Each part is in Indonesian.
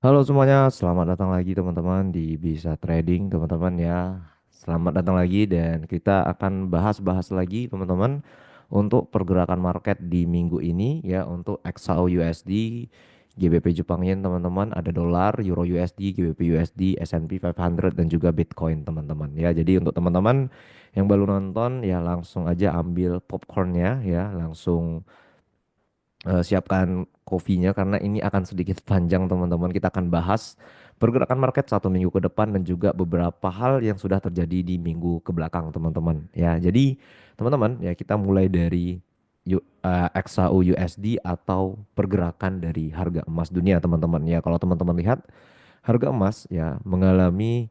Halo semuanya, selamat datang lagi teman-teman di Bisa Trading teman-teman ya. Selamat datang lagi dan kita akan bahas-bahas lagi teman-teman untuk pergerakan market di minggu ini ya untuk XAU USD, GBP Jepang Yen teman-teman, ada dolar, Euro USD, GBP USD, S&P 500 dan juga Bitcoin teman-teman ya. Jadi untuk teman-teman yang baru nonton ya langsung aja ambil popcornnya ya, langsung siapkan kopinya karena ini akan sedikit panjang teman-teman. Kita akan bahas pergerakan market 1 minggu ke depan dan juga beberapa hal yang sudah terjadi di minggu ke belakang teman-teman. Ya, jadi teman-teman ya kita mulai dari XAU USD atau pergerakan dari harga emas dunia teman-teman. Ya, kalau teman-teman lihat harga emas ya mengalami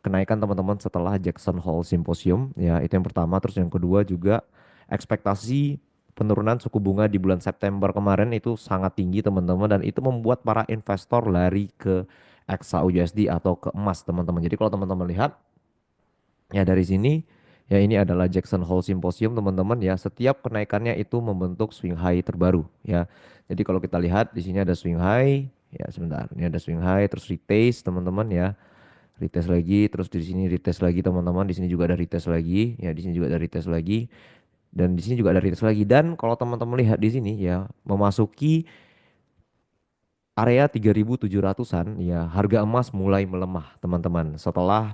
kenaikan teman-teman setelah Jackson Hole Symposium ya itu yang pertama, terus yang kedua juga ekspektasi penurunan suku bunga di bulan September kemarin itu sangat tinggi teman-teman dan itu membuat para investor lari ke XAUUSD atau ke emas teman-teman. Jadi kalau teman-teman lihat ya dari sini ya ini adalah Jackson Hole Symposium teman-teman ya, setiap kenaikannya itu membentuk swing high terbaru ya. Jadi kalau kita lihat di sini ada swing high ya, sebentar, ini ada swing high terus retest teman-teman ya, retest lagi, terus di sini retest lagi teman-teman, di sini juga ada retest lagi, ya di sini juga ada retest lagi, dan di sini juga ada retest lagi. Dan kalau teman-teman lihat di sini ya, memasuki area 3.700-an ya, harga emas mulai melemah teman-teman. Setelah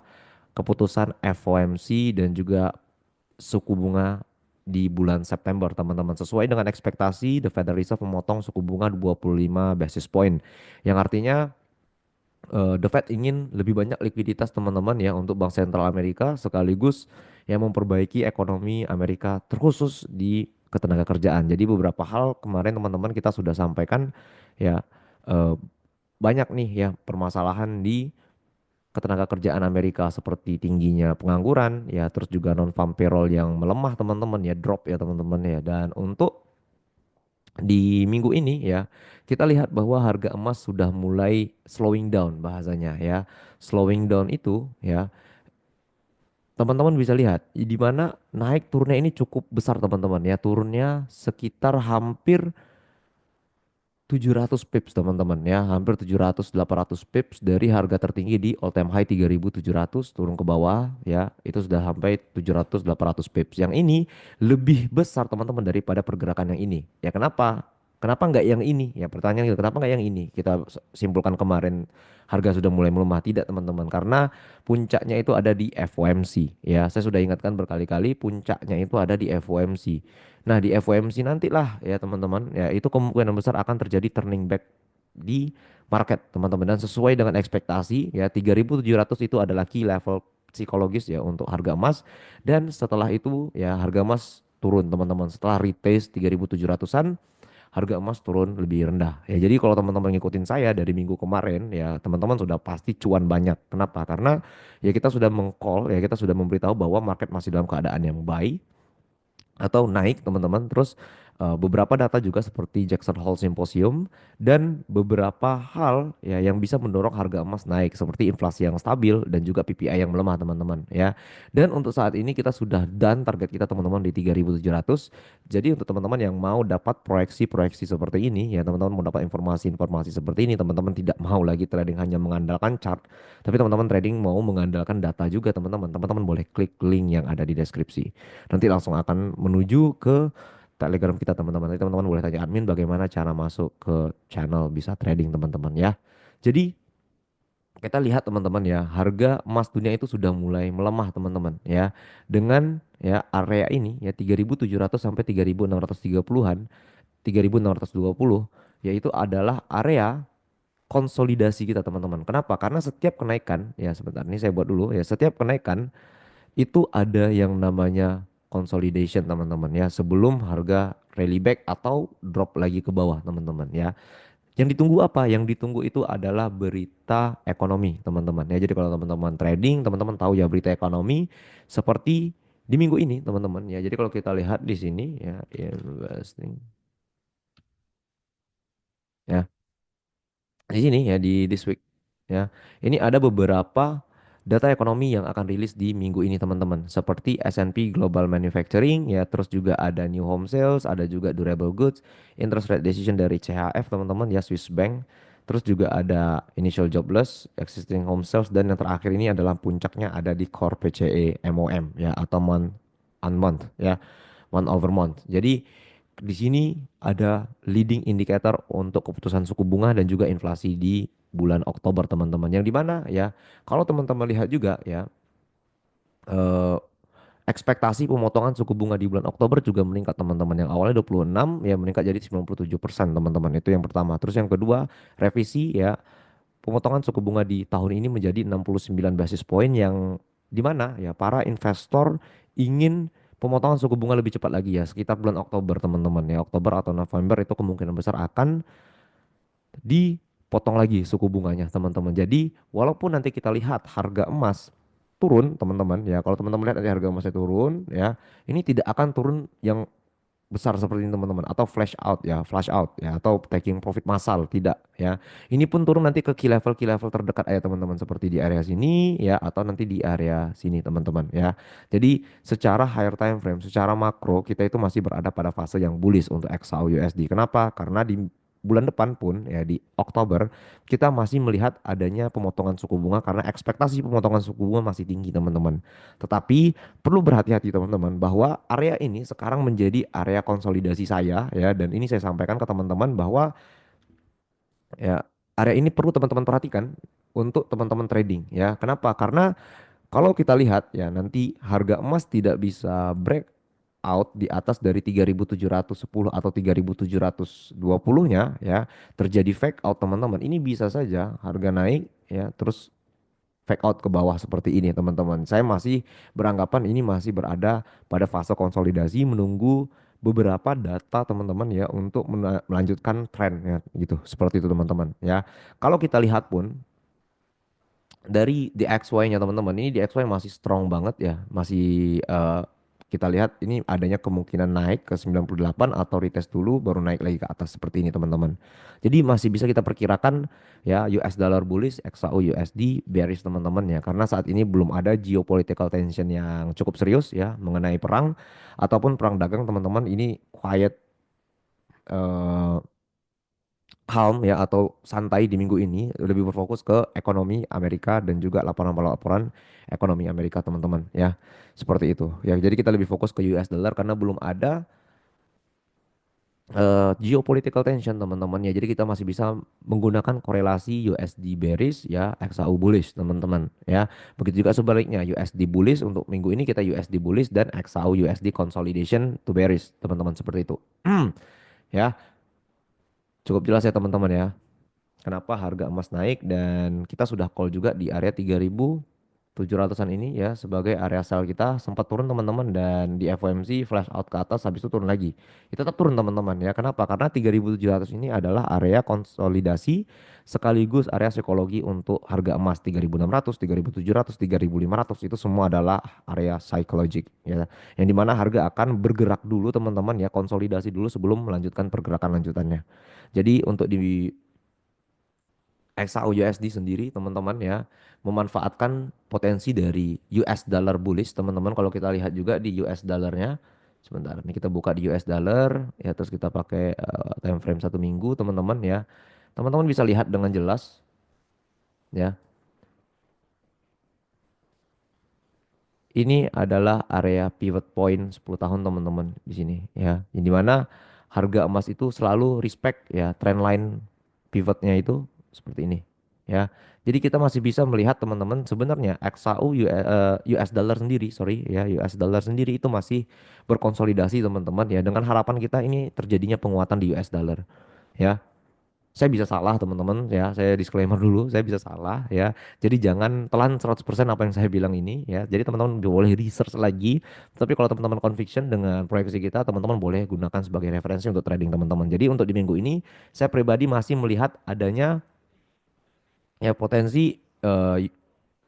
keputusan FOMC dan juga suku bunga di bulan September teman-teman. Sesuai dengan ekspektasi, The Federal Reserve memotong suku bunga 25 basis point. Yang artinya The Fed ingin lebih banyak likuiditas teman-teman ya untuk Bank Sentral Amerika sekaligus yang memperbaiki ekonomi Amerika terkhusus di ketenaga kerjaan. Jadi beberapa hal kemarin teman-teman kita sudah sampaikan ya, eh, banyak nih ya permasalahan di ketenaga kerjaan Amerika seperti tingginya pengangguran ya, terus juga non farm payroll yang melemah teman-teman ya, drop ya teman-teman ya. Dan untuk di minggu ini ya kita lihat bahwa harga emas sudah mulai slowing down bahasanya ya. Slowing down itu ya teman-teman bisa lihat di mana naik turunnya ini cukup besar teman-teman ya. Turunnya sekitar hampir 700 pips teman-teman ya, hampir 700-800 pips dari harga tertinggi di all time high 3.700 turun ke bawah ya, itu sudah sampai 700-800 pips. Yang ini lebih besar teman-teman daripada pergerakan yang ini. Ya kenapa? Kenapa nggak yang ini? Ya pertanyaan gitu, kenapa nggak yang ini? Kita simpulkan kemarin harga sudah mulai melemah. Tidak teman-teman, karena puncaknya itu ada di FOMC ya. Saya sudah ingatkan berkali-kali puncaknya itu ada di FOMC. Nah, di FOMC nantilah ya teman-teman, ya itu kemungkinan besar akan terjadi turning back di market teman-teman, dan sesuai dengan ekspektasi ya 3.700 itu adalah key level psikologis ya untuk harga emas, dan setelah itu ya harga emas turun teman-teman. Setelah retest 3.700-an harga emas turun lebih rendah. Ya jadi kalau teman-teman ngikutin saya dari minggu kemarin ya teman-teman sudah pasti cuan banyak. Kenapa? Karena ya kita sudah mengcall ya, kita sudah memberitahu bahwa market masih dalam keadaan yang baik atau naik teman-teman. Terus beberapa data juga seperti Jackson Hole Symposium dan beberapa hal ya yang bisa mendorong harga emas naik seperti inflasi yang stabil dan juga PPI yang melemah teman-teman ya. Dan untuk saat ini kita sudah done target kita teman-teman di 3.700. Jadi untuk teman-teman yang mau dapat proyeksi-proyeksi seperti ini ya, teman-teman mau dapat informasi-informasi seperti ini, teman-teman tidak mau lagi trading hanya mengandalkan chart, tapi teman-teman trading mau mengandalkan data juga teman-teman. Teman-teman boleh klik link yang ada di deskripsi. Nanti langsung akan menuju ke Telegram kita teman-teman. Nanti teman-teman boleh tanya admin bagaimana cara masuk ke channel Bisa Trading teman-teman ya. Jadi kita lihat teman-teman ya, harga emas dunia itu sudah mulai melemah teman-teman ya. Dengan ya area ini ya 3.700 sampai 3.630-an, 3.620 yaitu adalah area konsolidasi kita teman-teman. Kenapa? Karena setiap kenaikan ya, sebentar ini saya buat dulu ya, setiap kenaikan itu ada yang namanya consolidation teman-teman ya, sebelum harga rally back atau drop lagi ke bawah teman-teman ya. Yang ditunggu apa? Yang ditunggu itu adalah berita ekonomi teman-teman ya. Jadi kalau teman-teman trading, teman-teman tahu ya berita ekonomi seperti di minggu ini teman-teman ya. Jadi kalau kita lihat di sini ya, investing ya, di sini ya di this week ya. Ini ada beberapa data ekonomi yang akan rilis di minggu ini teman-teman. Seperti S&P Global Manufacturing ya, terus juga ada New Home Sales, ada juga Durable Goods, interest rate decision dari CHF teman-teman ya, Swiss Bank. Terus juga ada initial jobless, existing home sales, dan yang terakhir ini adalah puncaknya ada di core PCE MOM ya, atau month on month ya, month over month. Jadi di sini ada leading indicator untuk keputusan suku bunga dan juga inflasi di bulan Oktober teman-teman. Yang di mana ya, kalau teman-teman lihat juga ya, eh, ekspektasi pemotongan suku bunga di bulan Oktober juga meningkat teman-teman. Yang awalnya 26 ya meningkat jadi 97% teman-teman. Itu yang pertama. Terus yang kedua, revisi ya, pemotongan suku bunga di tahun ini menjadi 69 basis point, yang di mana ya para investor ingin pemotongan suku bunga lebih cepat lagi ya, sekitar bulan Oktober teman-teman ya. Oktober atau November itu kemungkinan besar akan dipotong lagi suku bunganya teman-teman. Jadi walaupun nanti kita lihat harga emas turun teman-teman ya, kalau teman-teman lihat nanti harga emasnya turun ya, ini tidak akan turun yang besar seperti ini teman-teman, atau flash out ya, atau taking profit massal tidak ya. Ini pun turun nanti ke key level terdekat ya teman-teman, seperti di area sini ya, atau nanti di area sini teman-teman ya. Jadi secara higher time frame, secara makro kita itu masih berada pada fase yang bullish untuk XAU USD. Kenapa? Karena di bulan depan pun ya, di Oktober kita masih melihat adanya pemotongan suku bunga, karena ekspektasi pemotongan suku bunga masih tinggi teman-teman. Tetapi perlu berhati-hati teman-teman, bahwa area ini sekarang menjadi area konsolidasi saya ya, dan ini saya sampaikan ke teman-teman bahwa ya, area ini perlu teman-teman perhatikan untuk teman-teman trading ya. Kenapa? Karena kalau kita lihat ya, nanti harga emas tidak bisa break out di atas dari 3.710 atau 3.720-nya ya, terjadi fake out teman-teman. Ini bisa saja harga naik ya, terus fake out ke bawah seperti ini teman-teman. Saya masih beranggapan ini masih berada pada fase konsolidasi, menunggu beberapa data teman-teman ya, untuk melanjutkan tren ya gitu. Seperti itu teman-teman ya. Kalau kita lihat pun dari DXY-nya teman-teman, ini DXY masih strong banget ya, masih kita lihat ini adanya kemungkinan naik ke 98 atau retest dulu baru naik lagi ke atas seperti ini teman-teman. Jadi masih bisa kita perkirakan ya, US dollar bullish, XAU USD bearish teman-teman ya, karena saat ini belum ada geopolitical tension yang cukup serius ya mengenai perang ataupun perang dagang teman-teman. Ini quiet, eh, calm ya, atau santai di minggu ini, lebih berfokus ke ekonomi Amerika dan juga laporan-laporan ekonomi Amerika teman-teman ya, seperti itu ya. Jadi kita lebih fokus ke US dollar karena belum ada geopolitical tension teman-teman ya. Jadi kita masih bisa menggunakan korelasi USD bearish ya, XAU bullish teman-teman ya. Begitu juga sebaliknya, USD bullish untuk minggu ini kita USD bullish, dan XAU USD consolidation to bearish teman-teman, seperti itu. Ya, cukup jelas ya teman-teman ya, kenapa harga emas naik, dan kita sudah call juga di area 3.700-an ini ya sebagai area sell kita. Sempat turun teman-teman, dan di FOMC flash out ke atas, habis itu turun lagi. Itu tetap turun teman-teman ya. Kenapa? Karena 3.700 ini adalah area konsolidasi sekaligus area psikologi untuk harga emas. 3.600, 3.700, 3.500 itu semua adalah area psikologik ya. Yang dimana harga akan bergerak dulu teman-teman ya, konsolidasi dulu sebelum melanjutkan pergerakan lanjutannya. Jadi untuk di XAU USD sendiri teman-teman ya, memanfaatkan potensi dari US dollar bullish teman-teman. Kalau kita lihat juga di US dollarnya, sebentar ini kita buka di US dollar ya, terus kita pakai time frame 1 minggu teman-teman ya. Teman-teman bisa lihat dengan jelas ya, ini adalah area pivot point 10 tahun teman-teman di sini ya. Di mana harga emas itu selalu respect ya trendline pivotnya itu seperti ini ya. Jadi kita masih bisa melihat teman-teman, sebenarnya XAU US dollar sendiri, sorry ya, US dollar sendiri itu masih berkonsolidasi teman-teman ya, dengan harapan kita ini terjadinya penguatan di US dollar ya. Saya bisa salah teman-teman ya, saya disclaimer dulu, saya bisa salah ya. Jadi jangan telan 100% apa yang saya bilang ini ya. Jadi teman-teman boleh research lagi, tapi kalau teman-teman conviction dengan proyeksi kita, teman-teman boleh gunakan sebagai referensi untuk trading teman-teman. Jadi untuk di minggu ini, saya pribadi masih melihat adanya ya potensi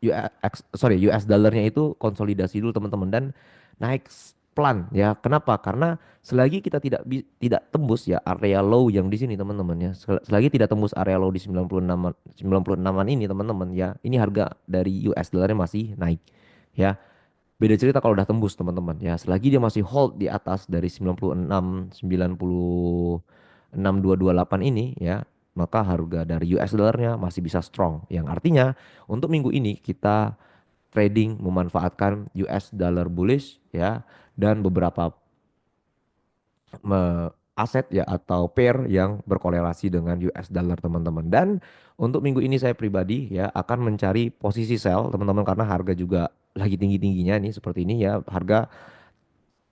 US dollarnya itu konsolidasi dulu teman-teman, dan naik pelan ya. Kenapa? Karena selagi kita tidak tembus ya area low yang di sini teman-teman ya. Selagi tidak tembus area low di 96-an ini teman-teman ya, ini harga dari US dollarnya masih naik ya. Beda cerita kalau udah tembus teman-teman ya. Selagi dia masih hold di atas dari 96 96.228 ini ya, maka harga dari US dollarnya masih bisa strong. Yang artinya untuk minggu ini kita trading memanfaatkan US dollar bullish ya dan beberapa aset ya atau pair yang berkorelasi dengan US dollar teman-teman. Dan untuk minggu ini saya pribadi ya akan mencari posisi sell teman-teman karena harga juga lagi tinggi-tingginya nih seperti ini ya. Harga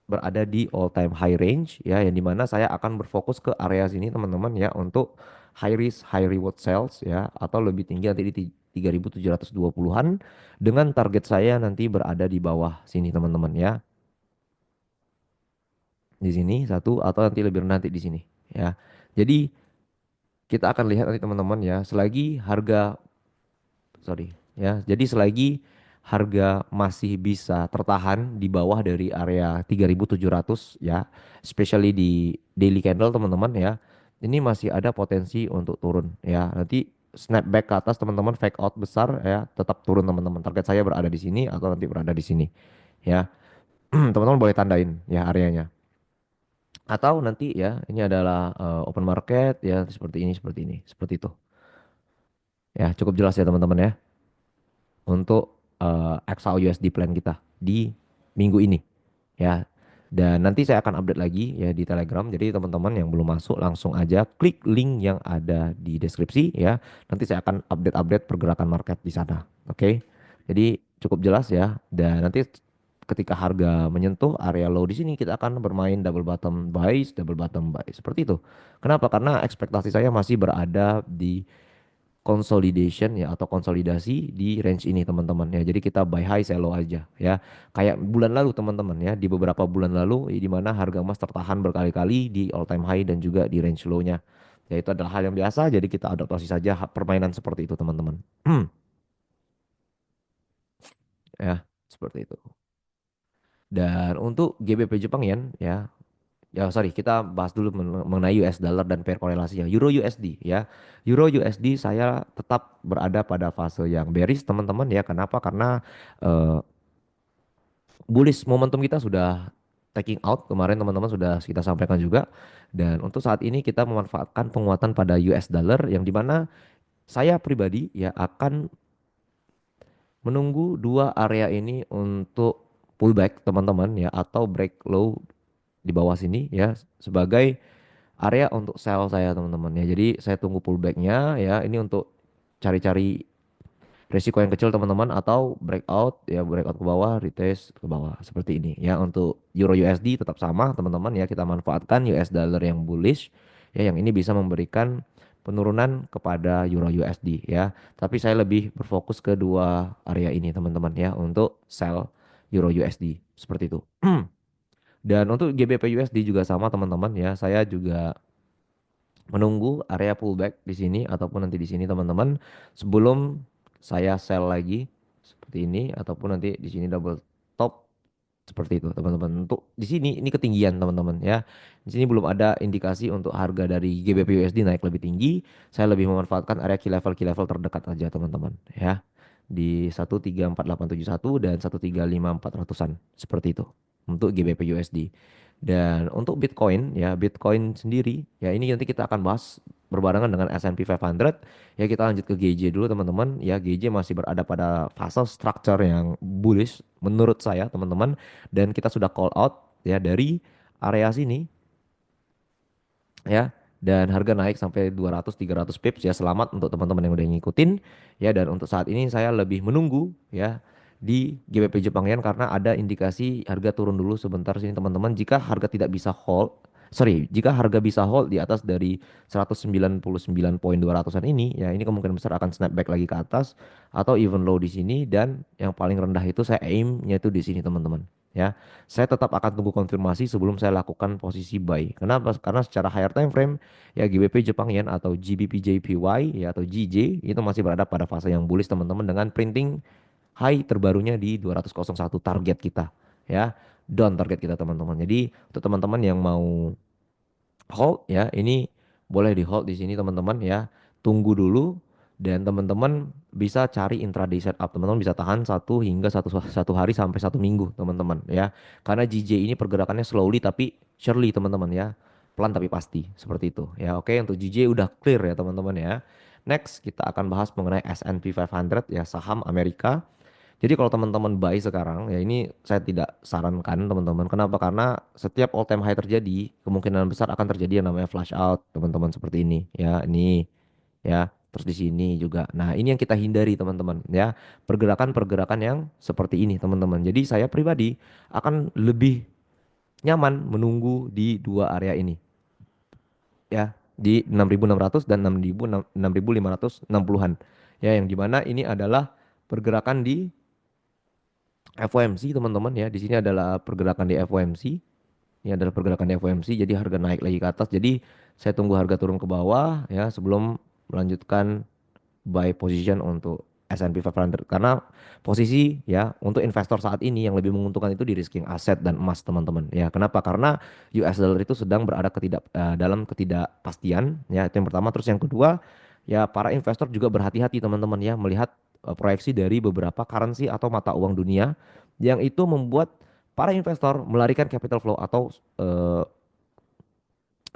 berada di all time high range ya yang dimana saya akan berfokus ke area sini teman-teman ya untuk high risk high reward sales ya atau lebih tinggi nanti di 3.720-an dengan target saya nanti berada di bawah sini teman-teman ya di sini satu atau nanti lebih rendah nanti di sini ya. Jadi kita akan lihat nanti teman-teman ya selagi harga sorry ya. Jadi selagi harga masih bisa tertahan di bawah dari area 3.700 ya, especially di daily candle teman-teman ya. Ini masih ada potensi untuk turun ya. Nanti snapback ke atas teman-teman fake out besar ya, tetap turun teman-teman. Target saya berada di sini atau nanti berada di sini ya. Teman-teman boleh tandain ya areanya. Atau nanti ya ini adalah open market ya seperti ini, seperti itu. Ya, cukup jelas ya teman-teman ya. Untuk XAUUSD plan kita di minggu ini ya. Dan nanti saya akan update lagi ya di Telegram. Jadi teman-teman yang belum masuk langsung aja klik link yang ada di deskripsi ya. Nanti saya akan update-update pergerakan market di sana. Oke. Jadi cukup jelas ya. Dan nanti ketika harga menyentuh area low di sini kita akan bermain double bottom buy seperti itu. Kenapa? Karena ekspektasi saya masih berada di consolidation ya atau konsolidasi di range ini teman-teman ya. Jadi kita buy high sell low aja ya. Kayak bulan lalu teman-teman ya, di beberapa bulan lalu di mana harga emas tertahan berkali-kali di all time high dan juga di range low-nya. Ya itu adalah hal yang biasa jadi kita adaptasi saja permainan seperti itu teman-teman. Ya, seperti itu. Dan untuk GBP Jepang Yen ya. Ya sorry kita bahas dulu mengenai US dollar dan pair korelasinya Euro USD ya. Euro USD saya tetap berada pada fase yang bearish teman-teman ya. Kenapa? Karena eh, bullish momentum kita sudah taking out kemarin teman-teman sudah kita sampaikan juga. Dan untuk saat ini kita memanfaatkan penguatan pada US dollar yang dimana saya pribadi ya akan menunggu dua area ini untuk pullback teman-teman ya atau break low di bawah sini ya sebagai area untuk sell saya teman-teman ya. Jadi saya tunggu pullbacknya ya. Ini untuk cari-cari resiko yang kecil teman-teman atau breakout ke bawah, retest ke bawah seperti ini ya. Untuk Euro USD tetap sama teman-teman ya. Kita manfaatkan US dollar yang bullish ya. Yang ini bisa memberikan penurunan kepada Euro USD ya. Tapi saya lebih berfokus ke dua area ini teman-teman ya untuk sell Euro USD seperti itu. Dan untuk GBP USD juga sama teman-teman ya. Saya juga menunggu area pullback di sini ataupun nanti di sini teman-teman sebelum saya sell lagi seperti ini ataupun nanti di sini double top seperti itu teman-teman. Untuk di sini ini ketinggian teman-teman ya. Di sini belum ada indikasi untuk harga dari GBP USD naik lebih tinggi. Saya lebih memanfaatkan area key level terdekat aja teman-teman ya. Di 134871 dan 135400-an seperti itu untuk GBP USD. Dan untuk Bitcoin ya, Bitcoin sendiri ya ini nanti kita akan bahas berbarengan dengan S&P 500. Ya kita lanjut ke GJ dulu teman-teman. Ya GJ masih berada pada fase structure yang bullish menurut saya teman-teman dan kita sudah call out ya dari area sini ya dan harga naik sampai 200 300 pips ya selamat untuk teman-teman yang udah ngikutin ya dan untuk saat ini saya lebih menunggu ya di GBP Jepang Yen karena ada indikasi harga turun dulu sebentar sini teman-teman jika harga tidak bisa hold jika harga bisa hold di atas dari 199.200-an ini ya ini kemungkinan besar akan snapback lagi ke atas atau even low di sini dan yang paling rendah itu saya aimnya itu di sini teman-teman ya saya tetap akan tunggu konfirmasi sebelum saya lakukan posisi buy. Kenapa? Karena secara higher time frame ya GBP Jepang Yen atau GBP JPY ya atau GJ itu masih berada pada fase yang bullish teman-teman dengan printing high terbarunya di 201 target kita ya. Down target kita teman-teman. Jadi untuk teman-teman yang mau hold ya ini boleh di hold di sini teman-teman ya. Tunggu dulu dan teman-teman bisa cari intraday setup. Teman-teman bisa tahan satu hari sampai 1 minggu teman-teman ya. Karena GJ ini pergerakannya slowly tapi surely teman-teman ya. pelan tapi pasti seperti itu ya. Oke, untuk JJ udah clear ya teman-teman ya. Next kita akan bahas mengenai S&P 500 ya, saham Amerika. Jadi kalau teman-teman buy sekarang ya, ini saya tidak sarankan teman-teman. Kenapa? Karena setiap all time high terjadi, kemungkinan besar akan terjadi yang namanya flash out teman-teman, seperti ini ya. Ini ya, terus di sini juga. Nah, ini yang kita hindari teman-teman ya. Pergerakan-pergerakan yang seperti ini teman-teman. Jadi saya pribadi akan lebih nyaman menunggu di dua area ini ya, di 6.600 dan 6.560-an ya, yang dimana ini adalah pergerakan di FOMC teman-teman ya. Di sini adalah pergerakan di FOMC. Ini adalah pergerakan di FOMC. Jadi harga naik lagi ke atas. Jadi saya tunggu harga turun ke bawah ya sebelum melanjutkan buy position untuk S&P 500, karena posisi ya untuk investor saat ini yang lebih menguntungkan itu di risking aset dan emas teman-teman ya. Kenapa? Karena US dollar itu sedang berada dalam ketidakpastian ya, itu yang pertama. Terus yang kedua ya, para investor juga berhati-hati teman-teman ya, melihat proyeksi dari beberapa currency atau mata uang dunia yang itu membuat para investor melarikan capital flow atau eh,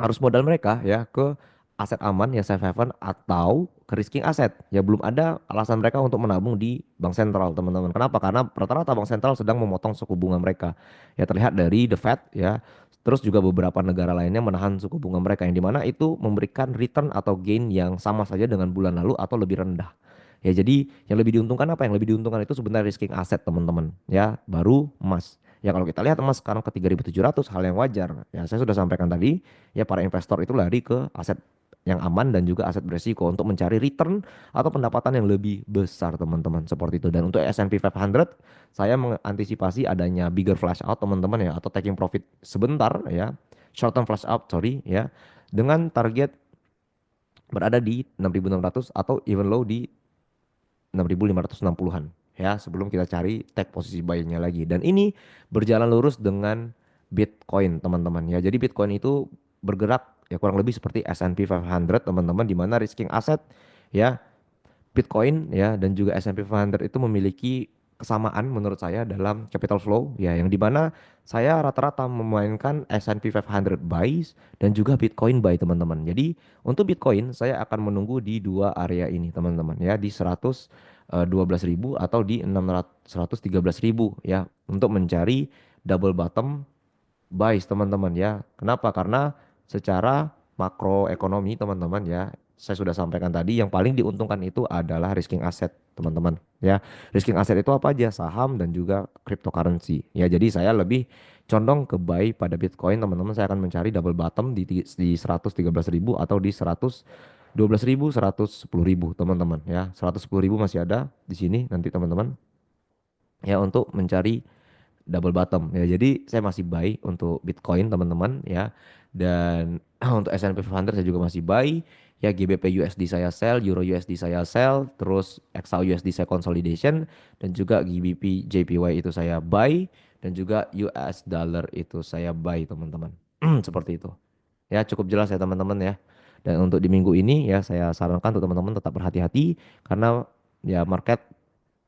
arus modal mereka ya ke aset aman ya, safe haven, atau ke risking aset ya. Belum ada alasan mereka untuk menabung di bank sentral teman-teman. Kenapa? Karena rata-rata bank sentral sedang memotong suku bunga mereka ya, terlihat dari the Fed ya. Terus juga beberapa negara lainnya menahan suku bunga mereka, yang dimana itu memberikan return atau gain yang sama saja dengan bulan lalu atau lebih rendah ya. Jadi yang lebih diuntungkan apa? Yang lebih diuntungkan itu sebenarnya risking aset teman-teman ya, baru emas. Ya kalau kita lihat emas sekarang ke 3.700, hal yang wajar. Ya saya sudah sampaikan tadi, ya para investor itu lari ke aset yang aman dan juga aset beresiko untuk mencari return atau pendapatan yang lebih besar teman-teman, seperti itu. Dan untuk S&P 500 saya mengantisipasi adanya bigger flash out teman-teman ya, atau taking profit sebentar ya, short term flash out sorry ya, dengan target berada di 6.600 atau even low di 6.560-an ya, sebelum kita cari take posisi buy-nya lagi. Dan ini berjalan lurus dengan Bitcoin teman-teman ya. Jadi Bitcoin itu bergerak ya kurang lebih seperti S&P 500 teman-teman, di mana risking aset ya, Bitcoin ya dan juga S&P 500 itu memiliki kesamaan menurut saya dalam capital flow ya, yang dimana saya rata-rata memainkan S&P 500 buys dan juga Bitcoin buy teman-teman. Jadi untuk Bitcoin saya akan menunggu di dua area ini teman-teman ya, di 112.000 atau di 113.000 ya, untuk mencari double bottom buys teman-teman ya. Kenapa? Karena secara makroekonomi teman-teman ya, saya sudah sampaikan tadi, yang paling diuntungkan itu adalah risking aset teman-teman ya. Risking aset itu apa aja? Saham dan juga cryptocurrency ya. Jadi saya lebih condong ke buy pada Bitcoin teman-teman. Saya akan mencari double bottom di 113.000 atau di 112.000, 110.000 teman-teman ya. 110.000 masih ada di sini nanti teman-teman ya, untuk mencari double bottom ya. Jadi saya masih buy untuk Bitcoin teman-teman ya. Dan untuk S&P 500 saya juga masih buy ya. GBP USD saya sell, Euro USD saya sell, terus XAU USD saya consolidation, dan juga GBP JPY itu saya buy, dan juga US dollar itu saya buy teman-teman. Seperti itu. Ya cukup jelas ya teman-teman ya. Dan untuk di minggu ini ya, saya sarankan untuk teman-teman tetap berhati-hati, karena ya market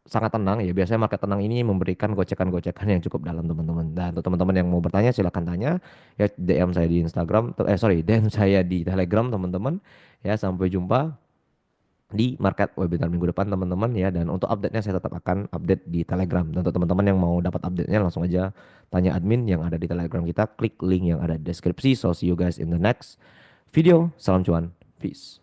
sangat tenang ya. Biasanya market tenang ini memberikan gocekan-gocekan yang cukup dalam teman-teman. Dan untuk teman-teman yang mau bertanya silahkan tanya ya, DM saya di Instagram, DM saya di Telegram teman-teman ya. Sampai jumpa di market webinar minggu depan teman-teman ya. Dan untuk update-nya saya tetap akan update di Telegram. Dan untuk teman-teman yang mau dapat update-nya langsung aja tanya admin yang ada di Telegram kita, klik link yang ada di deskripsi. So see you guys in the next video. Salam cuan, peace.